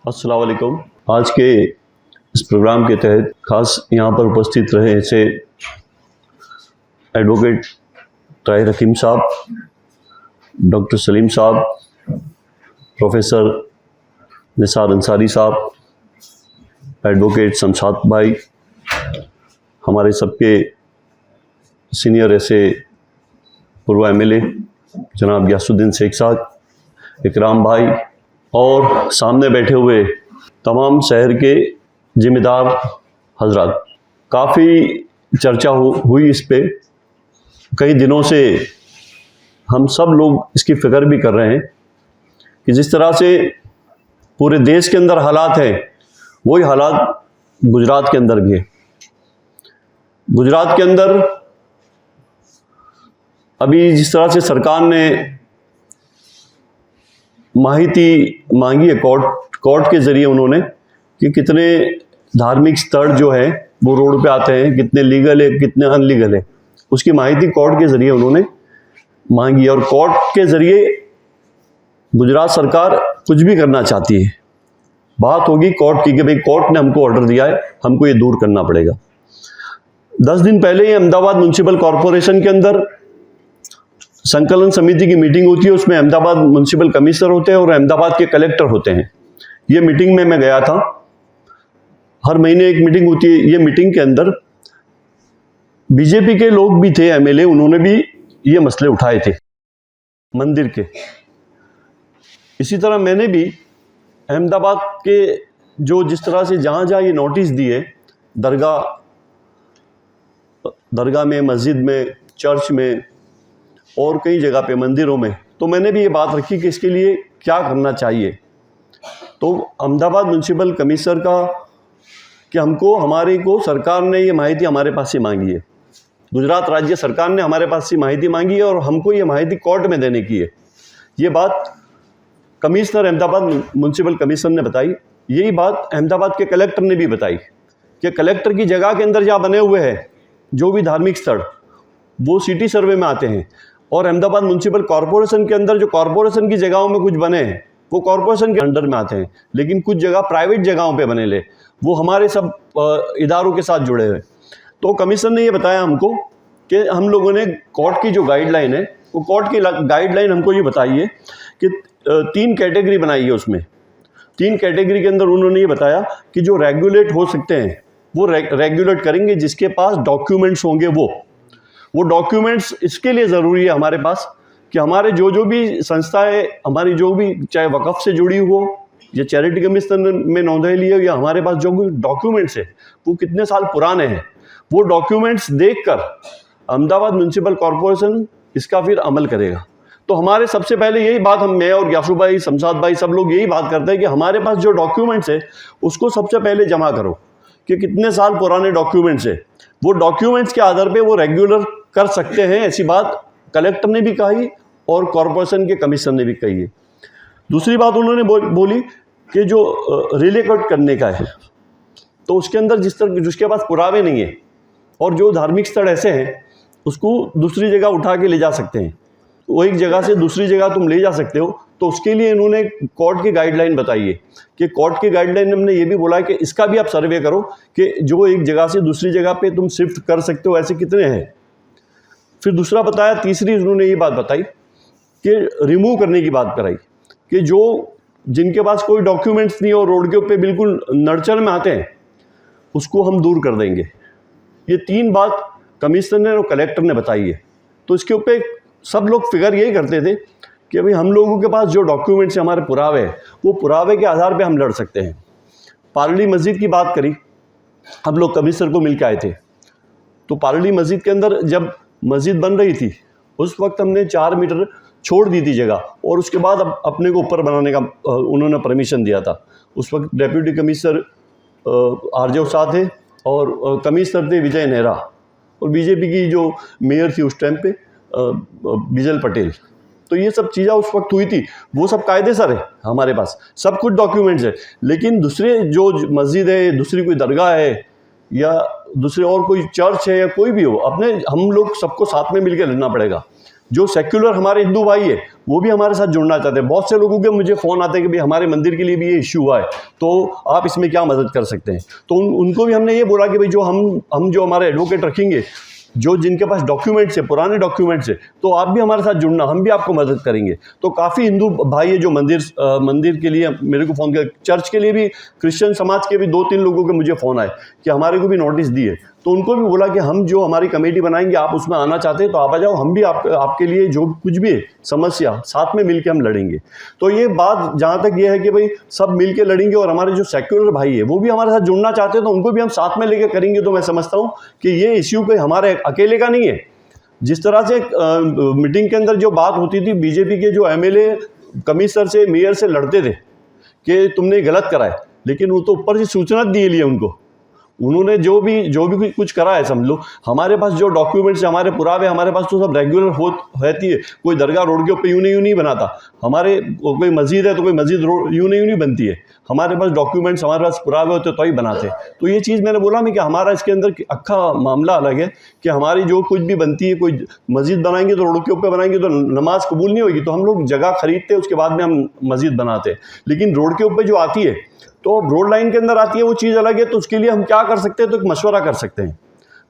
अस्सलाम वालेकुम। आज के इस प्रोग्राम के तहत खास यहाँ पर उपस्थित रहे ऐसे एडवोकेट ताहिर हकीम साहब, डॉक्टर सलीम साहब, प्रोफेसर निसार अंसारी साहब, एडवोकेट शमशाद भाई, हमारे सबके सीनियर ऐसे पूर्व एमएलए जनाब यासुद्दीन शेख साहब, इकराम भाई और सामने बैठे हुए तमाम शहर के जिम्मेदार हजरात। काफ़ी चर्चा हुई इस पे। कई दिनों से हम सब लोग इसकी फ़िक्र भी कर रहे हैं कि जिस तरह से पूरे देश के अंदर हालात हैं, वही हालात गुजरात के अंदर भी है। गुजरात के अंदर अभी जिस तरह से सरकार ने माहिती मांगी है कोर्ट के ज़रिए उन्होंने कि कितने धार्मिक स्थल जो है वो रोड पे आते हैं, कितने लीगल है कितने अनलीगल है, उसकी माहिती कोर्ट के ज़रिए उन्होंने मांगी और कोर्ट के ज़रिए गुजरात सरकार कुछ भी करना चाहती है। बात होगी कोर्ट की कि भाई कोर्ट ने हमको ऑर्डर दिया है, हमको ये दूर करना पड़ेगा। 10 दिन पहले ही अहमदाबाद म्यूनसिपल कॉरपोरेशन के अंदर संकलन समिति की मीटिंग होती है। उसमें अहमदाबाद म्यूनसिपल कमिश्नर होते हैं और अहमदाबाद के कलेक्टर होते हैं। ये मीटिंग में मैं गया था। हर महीने एक मीटिंग होती है। ये मीटिंग के अंदर बीजेपी के लोग भी थे, एमएलए, उन्होंने भी ये मसले उठाए थे मंदिर के। इसी तरह मैंने भी अहमदाबाद के जो जिस तरह से जहाँ जहाँ ये नोटिस दिए, दरगाह में, मस्जिद में, चर्च में और कई जगह पे मंदिरों में, तो मैंने भी ये बात रखी कि इसके लिए क्या करना चाहिए। तो अहमदाबाद म्यूनसिपल कमिश्नर का कि हमारे को सरकार ने ये माहिती हमारे पास से मांगी है, गुजरात राज्य सरकार ने हमारे पास से माहिती मांगी है और हमको ये माहिती कोर्ट में देने की है। ये बात कमिश्नर अहमदाबाद म्यूनसिपल कमिश्नर ने बताई। यही बात अहमदाबाद के कलेक्टर ने भी बताई कि कलेक्टर की जगह के अंदर जहाँ बने हुए हैं जो भी धार्मिक स्थल, वो सिटी सर्वे में आते हैं और अहमदाबाद म्यूनसिपल कॉरपोरेशन के अंदर जो कॉरपोरेशन की जगहों में कुछ बने हैं वो कॉरपोरेशन के अंडर में आते हैं, लेकिन कुछ जगह प्राइवेट जगहों पे बने वो हमारे सब इदारों के साथ जुड़े हुए। तो कमिश्नर ने ये बताया हमको कि हम लोगों ने कोर्ट की जो गाइडलाइन है, वो कोर्ट की गाइडलाइन हमको ये बताई है कि 3 कैटेगरी बनाई है। उसमें 3 कैटेगरी के अंदर उन्होंने ये बताया कि जो रेगुलेट हो सकते हैं वो रेगुलेट करेंगे, जिसके पास डॉक्यूमेंट्स होंगे वो डॉक्यूमेंट्स इसके लिए ज़रूरी है हमारे पास कि हमारे जो भी संस्थाएं, हमारी जो भी चाहे वक़्फ़ से जुड़ी हो या चैरिटी कमीशन में नोंदाई ली हो, या हमारे पास जो भी डॉक्यूमेंट्स है वो कितने साल पुराने हैं, वो डॉक्यूमेंट्स देखकर अहमदाबाद म्यूनसिपल कॉरपोरेशन इसका फिर अमल करेगा। तो हमारे सबसे पहले यही बात मैं और यासू भाई, शमशाद भाई, सब लोग यही बात करते हैं कि हमारे पास जो डॉक्यूमेंट्स है उसको सबसे पहले जमा करो कि कितने साल पुराने डॉक्यूमेंट्स है। वो डॉक्यूमेंट्स के आधार पे वो रेगुलर कर सकते हैं। ऐसी बात कलेक्टर ने भी कही और कॉरपोरेशन के कमिश्नर ने भी कही है। दूसरी बात उन्होंने बोली कि जो रिले कट करने का है, तो उसके अंदर जिसके पास पुरावे नहीं है और जो धार्मिक स्थल ऐसे हैं उसको दूसरी जगह उठा के ले जा सकते हैं, वो एक जगह से दूसरी जगह तुम ले जा सकते हो। तो उसके लिए इन्होंने कोर्ट की गाइडलाइन बताई है कि कोर्ट की गाइडलाइन हमने ये भी बोला है कि इसका भी आप सर्वे करो कि जो एक जगह से दूसरी जगह पे तुम शिफ्ट कर सकते हो, ऐसे कितने हैं। फिर दूसरा बताया, तीसरी उन्होंने ये बात बताई कि रिमूव करने की बात कराई कि जिनके पास कोई डॉक्यूमेंट्स नहीं और रोड के ऊपर बिल्कुल नर्चर में आते हैं उसको हम दूर कर देंगे। ये 3 बात कमिश्नर ने और कलेक्टर ने बताई है। तो इसके ऊपर सब लोग फिगर यही करते थे कि भाई हम लोगों के पास जो डॉक्यूमेंट्स हमारे पुरावे हैं वो पुरावे के आधार पे हम लड़ सकते हैं। पारली मस्जिद की बात करी, हम लोग कमिश्नर को मिल के आए थे। तो पारली मस्जिद के अंदर जब मस्जिद बन रही थी उस वक्त हमने 4 मीटर छोड़ दी थी जगह, और उसके बाद अब अपने को ऊपर बनाने का उन्होंने परमिशन दिया था। उस वक्त डेप्यूटी कमिश्नर आरजे शाह थे और कमिश्नर थे विजय नेहरा, और बीजेपी की जो मेयर थी उस टाइम पे बिजल पटेल। तो ये सब चीज़ें उस वक्त हुई थी, वो सब कायदेसर है हमारे पास, सब कुछ डॉक्यूमेंट्स है। लेकिन दूसरे जो मस्जिद है, दूसरी कोई दरगाह है या दूसरे और कोई चर्च है या कोई भी हो, हम लोग सबको साथ में मिलकर लड़ना पड़ेगा। जो सेक्युलर हमारे हिंदू भाई है वो भी हमारे साथ जुड़ना चाहते हैं। बहुत से लोगों के मुझे फ़ोन आते हैं कि भाई हमारे मंदिर के लिए भी ये इश्यू हुआ है, तो आप इसमें क्या मदद कर सकते हैं। तो उनको भी हमने ये बोला कि भाई जो हम जो हमारे एडवोकेट रखेंगे, जो जिनके पास डॉक्यूमेंट्स है, पुराने डॉक्यूमेंट्स है, तो आप भी हमारे साथ जुड़ना, हम भी आपको मदद करेंगे। तो काफ़ी हिंदू भाई है जो मंदिर के लिए मेरे को फ़ोन किया, चर्च के लिए भी, क्रिश्चियन समाज के भी 2-3 लोगों के मुझे फ़ोन आए कि हमारे को भी नोटिस दिए। तो उनको भी बोला कि हम जो हमारी कमेटी बनाएंगे, आप उसमें आना चाहते हैं तो आप आ जाओ, हम भी आपके लिए जो कुछ भी है समस्या, साथ में मिलके हम लड़ेंगे। तो ये बात जहाँ तक ये है कि भाई सब मिल के लड़ेंगे, और हमारे जो सेक्युलर भाई है वो भी हमारे साथ जुड़ना चाहते हैं तो उनको भी हम साथ में लेके करेंगे। तो मैं समझता हूँ कि ये इश्यू कोई हमारे अकेले का नहीं है। जिस तरह से मीटिंग के अंदर जो बात होती थी, बीजेपी के जो एमएलए कमिश्नर से, मेयर से लड़ते थे कि तुमने गलत करा है, लेकिन वो तो ऊपर से सूचना दी लिए उनको, उन्होंने जो भी कुछ करा है समझ लो। हमारे पास जो डॉक्यूमेंट्स, हमारे पुरावे हमारे पास तो सब रेगुलर रहती है। कोई दरगाह रोड के ऊपर यूं नहीं बनाता, हमारे कोई मस्जिद है तो कोई मस्जिद रोड यूं नहीं बनती है। हमारे पास डॉक्यूमेंट्स, हमारे पास पुरावे होते तो ही बनाते। तो ये चीज़ मैंने बोला कि हमारा इसके अंदर अक्खा मामला अलग है कि हमारी जो कुछ भी बनती है, कोई मस्जिद बनाएंगे तो रोड के ऊपर बनाएंगे तो नमाज कबूल नहीं होगी, तो हम लोग जगह खरीदते उसके बाद में हम मस्जिद बनाते। लेकिन रोड के ऊपर जो आती है, तो रोड लाइन के अंदर आती है, वो चीज़ अलग है। तो उसके लिए हम क्या कर सकते हैं, तो एक मशवरा कर सकते हैं।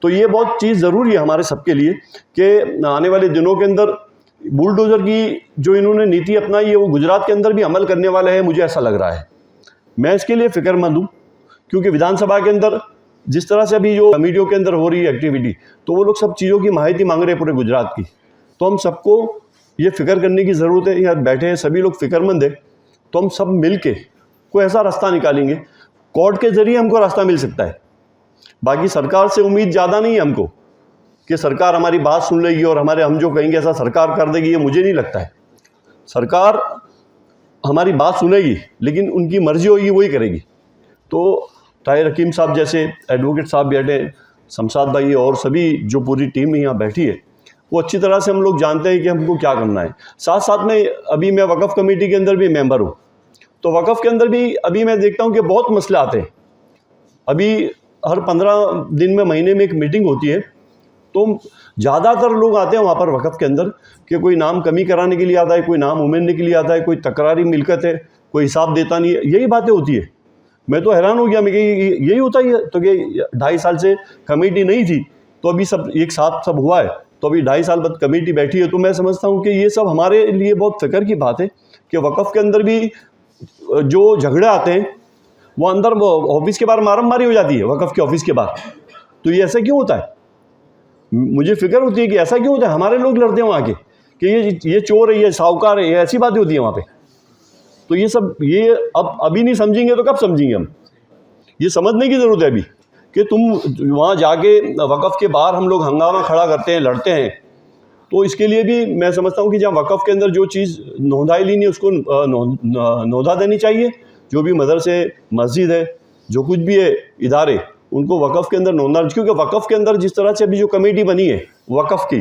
तो ये बहुत चीज़ ज़रूरी है हमारे सबके लिए कि आने वाले दिनों के अंदर बुलडोज़र की जो इन्होंने नीति अपनाई है वो गुजरात के अंदर भी अमल करने वाला है, मुझे ऐसा लग रहा है। मैं इसके लिए फ़िक्रमंद हूँ, क्योंकि विधानसभा के अंदर जिस तरह से अभी जो कमेटियों के अंदर हो रही है एक्टिविटी, तो वो लोग सब चीज़ों की माहिती मांग रहे हैं पूरे गुजरात की। तो हम सबको ये फ़िक्र करने की ज़रूरत है। यहाँ बैठे हैं सभी लोग फ़िक्रमंद है, तो हम सब मिल के कोई ऐसा रास्ता निकालेंगे। कोर्ट के ज़रिए हमको रास्ता मिल सकता है, बाकी सरकार से उम्मीद ज़्यादा नहीं है हमको कि सरकार हमारी बात सुन लेगी और हम जो कहेंगे ऐसा सरकार कर देगी, ये मुझे नहीं लगता है। सरकार हमारी बात सुनेगी, लेकिन उनकी मर्जी होगी वही करेगी। तो ताहिर हकीम साहब जैसे एडवोकेट साहब बैठे, शमशाद भाई और सभी जो पूरी टीम यहाँ बैठी है, वो अच्छी तरह से हम लोग जानते हैं कि हमको क्या करना है। साथ साथ में अभी मैं वक़्फ़ कमेटी के अंदर भी मेंबर हूँ, तो वक़्फ़ के अंदर भी अभी मैं देखता हूँ कि बहुत मसले आते हैं। अभी हर 15 दिन में, महीने में एक मीटिंग होती है, तो ज़्यादातर लोग आते हैं वहाँ पर वक़्फ़ के अंदर कि कोई नाम कमी कराने के लिए आता है, कोई नाम उमेरने के लिए आता है, कोई तकरारी मिलकत है, कोई हिसाब देता नहीं है, यही बातें होती है। मैं तो हैरान हो गया, मैं कि यही होता ही है। तो कि 2.5 साल से कमेटी नहीं थी, तो अभी सब एक साथ सब हुआ है, तो अभी 2.5 साल बाद कमेटी बैठी है। तो मैं समझता हूँ कि ये सब हमारे लिए बहुत फ़िक्र की बात है कि वक़्फ़ के अंदर भी जो झगड़े आते हैं वो अंदर ऑफिस के बाहर मारामारी हो जाती है, वक़्फ़ के ऑफिस के बाहर। तो ये ऐसा क्यों होता है? मुझे फिक्र होती है कि ऐसा क्यों होता है। हमारे लोग लड़ते हैं वहाँ के कि ये चोर है, ये साहूकार है, ये ऐसी बातें होती हैं वहाँ पे। तो ये सब अभी नहीं समझेंगे तो कब समझेंगे हम? ये समझने की ज़रूरत है अभी कि तुम वहाँ जाके वक़्फ़ के बाहर हम लोग हंगामा खड़ा करते हैं, लड़ते हैं। तो इसके लिए भी मैं समझता हूँ कि जहाँ वक़्फ़ के अंदर जो चीज़ नोंदाई ली नहीं उसको नोंदा देनी चाहिए। जो भी मदरसे, मस्जिद है, जो कुछ भी है इदारे, उनको वक़्फ़ के अंदर नोंदा, क्योंकि वक़्फ़ के अंदर जिस तरह से अभी जो कमेटी बनी है वक़्फ़ की,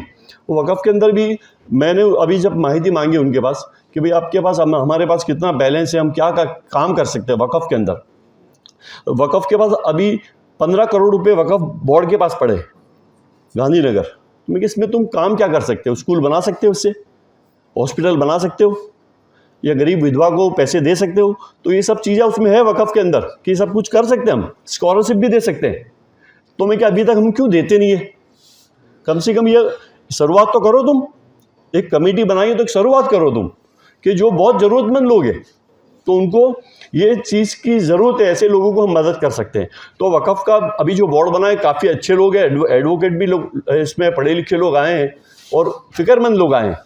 वो वक़्फ़ के अंदर भी मैंने अभी जब माहिती मांगी उनके पास कि भाई आपके पास, हमारे पास कितना बैलेंस है, हम क्या काम कर सकते हैं वक़्फ़ के अंदर। वक़्फ़ के पास अभी 15 करोड़ रुपये वक़्फ़ बोर्ड के पास पड़े गांधीनगर में। इसमें तुम काम क्या कर सकते हो? स्कूल बना सकते हो, उससे हॉस्पिटल बना सकते हो, या गरीब विधवा को पैसे दे सकते हो। तो ये सब चीज़ें उसमें है वक़्फ़ के अंदर कि सब कुछ कर सकते हैं हम, स्कॉलरशिप भी दे सकते हैं। तो मैं क्या अभी तक हम क्यों देते नहीं है? कम से कम ये शुरुआत तो करो तुम, एक कमेटी बनाई तो एक शुरुआत करो तुम कि जो बहुत ज़रूरतमंद लोग हैं तो उनको ये चीज़ की ज़रूरत है, ऐसे लोगों को हम मदद कर सकते हैं। तो वक़्फ़ का अभी जो बोर्ड बना है काफ़ी अच्छे लोग हैं, एडवोकेट भी लोग इसमें पढ़े लिखे लोग आए हैं और फ़िक्रमंद लोग आए हैं।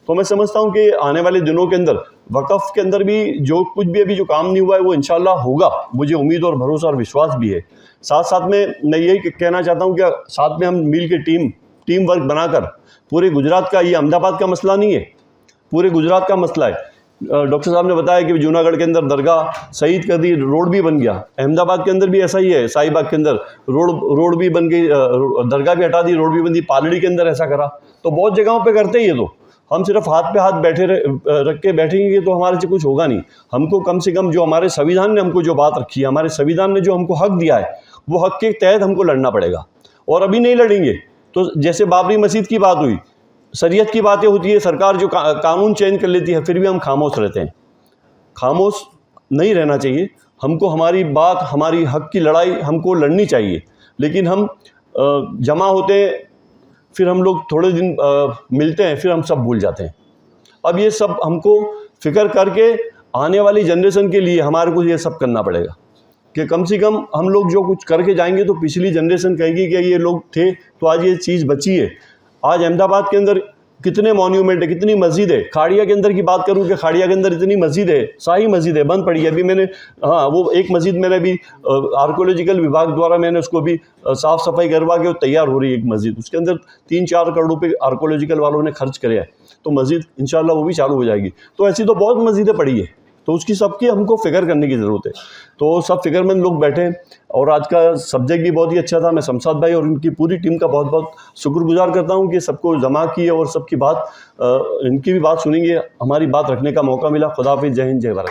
तो मैं समझता हूँ कि आने वाले दिनों के अंदर वक़्फ़ के अंदर भी जो कुछ भी अभी जो काम नहीं हुआ है वो इंशाल्लाह होगा, मुझे उम्मीद और भरोसा और विश्वास भी है। साथ साथ में मैं यही कहना चाहता हूँ कि साथ में हम मिल के टीम वर्क बनाकर पूरे गुजरात का, ये अहमदाबाद का मसला नहीं है, पूरे गुजरात का मसला है। डॉक्टर साहब ने बताया कि जूनागढ़ के अंदर दरगाह शहीद कर दी, रोड भी बन गया। अहमदाबाद के अंदर भी ऐसा ही है, शाहीबाग के अंदर रोड भी बन गई, दरगाह भी हटा दी, रोड भी बन दी। पालड़ी के अंदर ऐसा करा। तो बहुत जगहों पे करते ही है। तो हम सिर्फ हाथ पे हाथ रख के बैठेंगे तो हमारे से कुछ होगा नहीं। हमको कम से कम जो हमारे संविधान ने हमको जो बात रखी है, हमारे संविधान ने जो हमको हक दिया है, वो हक के तहत हमको लड़ना पड़ेगा। और अभी नहीं लड़ेंगे तो जैसे बाबरी मस्जिद की बात हुई, शरीयत की बातें होती है, सरकार जो कानून चेंज कर लेती है, फिर भी हम खामोश रहते हैं। खामोश नहीं रहना चाहिए हमको। हमारी बात, हमारी हक की लड़ाई हमको लड़नी चाहिए, लेकिन हम जमा होते हैं, फिर हम लोग थोड़े दिन मिलते हैं, फिर हम सब भूल जाते हैं। अब ये सब हमको फिक्र करके आने वाली जनरेशन के लिए हमारे को ये सब करना पड़ेगा कि कम से कम हम लोग जो कुछ करके जाएंगे तो पिछली जनरेशन कहेगी कि ये लोग थे तो आज ये चीज़ बची है। आज अहमदाबाद के अंदर कितने मॉन्यूमेंट है, कितनी मस्जिद है। खाड़िया के अंदर की बात करूं कि खाड़िया के अंदर इतनी मस्जिद है, शाही मस्जिद है, बंद पड़ी है। अभी मैंने वो एक मस्जिद मैंने भी आर्कोलॉजिकल विभाग द्वारा मैंने उसको भी साफ़ सफाई करवा के तैयार हो रही है एक मस्जिद। उसके अंदर 3-4 करोड़ रुपये आर्कोलॉजिकल वालों ने खर्च करे हैं, तो मस्जिद इंशाल्लाह वो भी चालू हो जाएगी। तो ऐसी तो बहुत मस्जिदें पड़ी है, तो उसकी सबकी हमको फ़िक्र करने की ज़रूरत है। तो सब फिक्रमंद लोग बैठे, और आज का सब्जेक्ट भी बहुत ही अच्छा था। मैं शमशाद भाई और उनकी पूरी टीम का बहुत बहुत शुक्रगुजार करता हूँ कि सबको जमा किए और सबकी बात, इनकी भी बात सुनेंगे, हमारी बात रखने का मौका मिला। खुदा हाफिज़, जय हिंद, जय भारत।